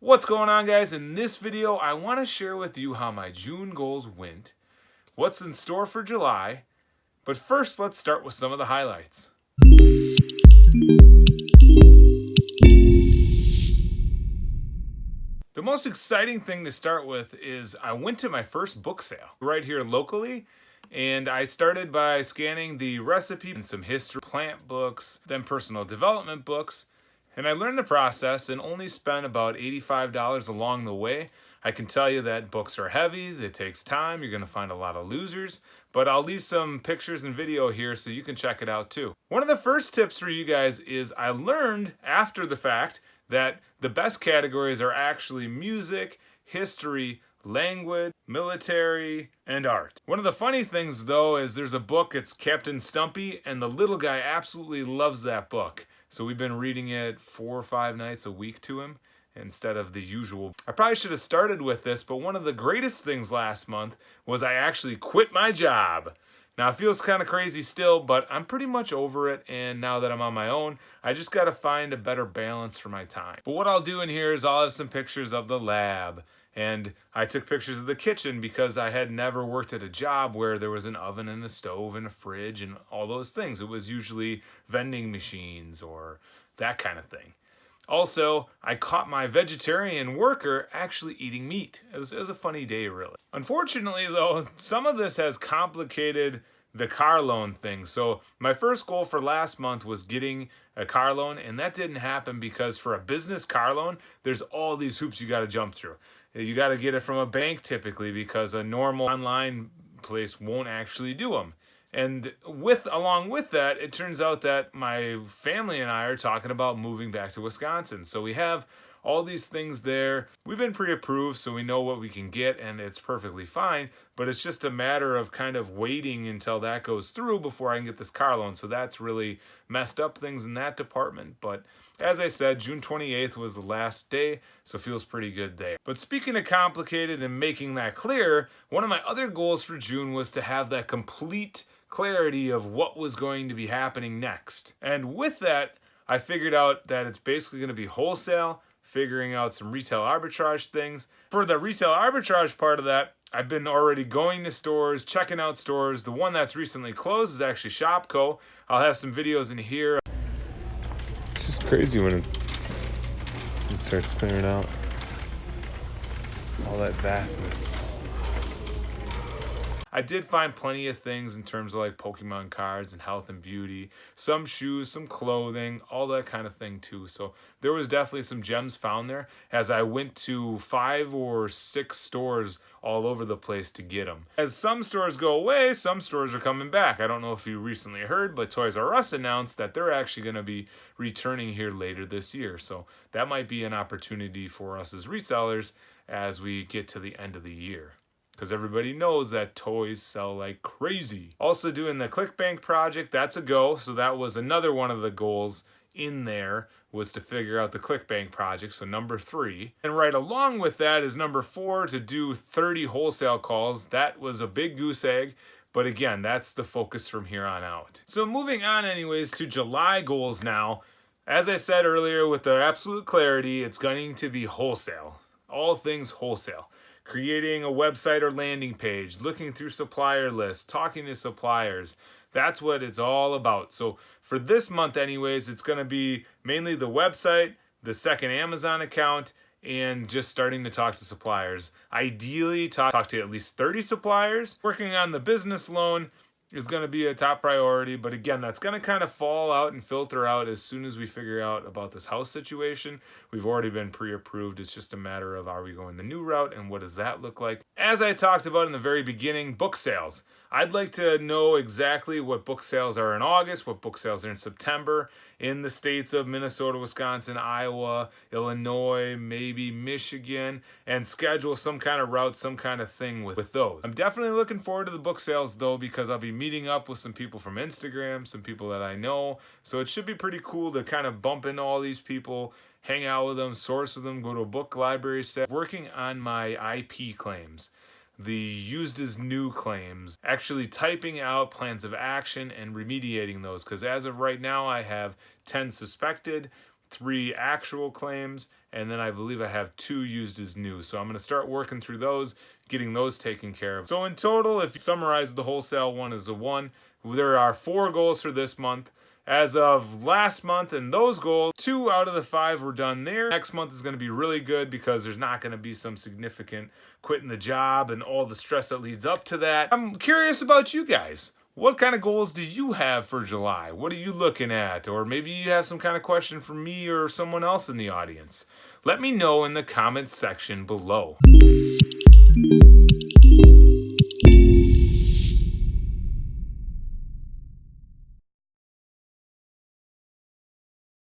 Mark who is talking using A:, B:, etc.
A: What's going on, guys? In this video, I want to share with you how my June goals went, what's in store for July, but first let's start with some of the highlights. The most exciting thing to start with is I went to my first book sale right here locally, and I started by scanning the recipe and some history, plant books, then personal development books. And I learned the process and only spent about $85 along the way. I can tell you that books are heavy, it takes time, you're going to find a lot of losers, but I'll leave some pictures and video here so you can check it out too. One of the first tips for you guys is I learned after the fact that the best categories are actually music, history, language, military, and art. One of the funny things though is there's a book, it's Captain Stumpy, and the little guy absolutely loves that book. So we've been reading it 4 or 5 nights a week to him instead of the usual. I probably should have started with this, but one of the greatest things last month was I actually quit my job. Now it feels kind of crazy still, but I'm pretty much over it, and now that I'm on my own, I just got to find a better balance for my time. But what I'll do in here is I'll have some pictures of the lab, and I took pictures of the kitchen because I had never worked at a job where there was an oven and a stove and a fridge and all those things. It was usually vending machines or that kind of thing. Also, I caught my vegetarian worker actually eating meat. It was a funny day, really. Unfortunately, though, some of this has complicated the car loan thing. So my first goal for last month was getting a car loan, and that didn't happen because for a business car loan, there's all these hoops you got to jump through. You got to get it from a bank typically because a normal online place won't actually do them. And along with that, it turns out that my family and I are talking about moving back to Wisconsin. So we have all these things there. We've been pre-approved, so we know what we can get, and it's perfectly fine. But it's just a matter of kind of waiting until that goes through before I can get this car loan. So that's really messed up things in that department. But as I said, June 28th was the last day, so it feels pretty good there. But speaking of complicated and making that clear, one of my other goals for June was to have that complete clarity of what was going to be happening next. And with that, I figured out that it's basically going to be wholesale, figuring out some retail arbitrage things. For the retail arbitrage part of that, I've been already going to stores, checking out stores. The one that's recently closed is actually Shopco. I'll have some videos in here. It's just crazy when it starts clearing out. All that vastness. I did find plenty of things in terms of like Pokemon cards and health and beauty, some shoes, some clothing, all that kind of thing too. So there was definitely some gems found there as I went to 5 or 6 stores all over the place to get them. As some stores go away, some stores are coming back. I don't know if you recently heard, but Toys R Us announced that they're actually going to be returning here later this year. So that might be an opportunity for us as resellers as we get to the end of the year, because everybody knows that toys sell like crazy. Also doing the ClickBank project, that's a go. So that was another one of the goals in there, was to figure out the ClickBank project, so number 3. And right along with that is number 4, to do 30 wholesale calls. That was a big goose egg, but again, that's the focus from here on out. So moving on anyways to July goals now. As I said earlier, with the absolute clarity, it's going to be wholesale. All things wholesale. Creating a website or landing page, looking through supplier lists, talking to suppliers. That's what it's all about. So for this month anyways, it's going to be mainly the website, the second Amazon account, and just starting to talk to suppliers. Ideally, talk to at least 30 suppliers. Working on the business loan is going to be a top priority, but again, that's going to kind of fall out and filter out as soon as we figure out about this house situation. We've already been pre-approved. It's just a matter of, are we going the new route and what does that look like? As I talked about in the very beginning, book sales. I'd like to know exactly what book sales are in August, what book sales are in September in the states of Minnesota, Wisconsin, Iowa, Illinois, maybe Michigan, and schedule some kind of route, some kind of thing with those. I'm definitely looking forward to the book sales though, because I'll be meeting up with some people from Instagram, some people that I know. So it should be pretty cool to kind of bump into all these people, hang out with them, source with them, go to a book library set, working on my IP claims. the used as new claims, actually typing out plans of action and remediating those, because as of right now I have 10 suspected, 3 actual claims, and then I believe I have 2 used as new. So I'm going to start working through those, getting those taken care of. So in total, if you summarize the wholesale one as a 1, there are 4 goals for this month. As of last month and those goals, 2 out of the 5 were done there. Next month is going to be really good because there's not going to be some significant quitting the job and all the stress that leads up to that. I'm curious about you guys. What kind of goals do you have for July? What are you looking at? Or maybe you have some kind of question for me or someone else in the audience. Let me know in the comments section below.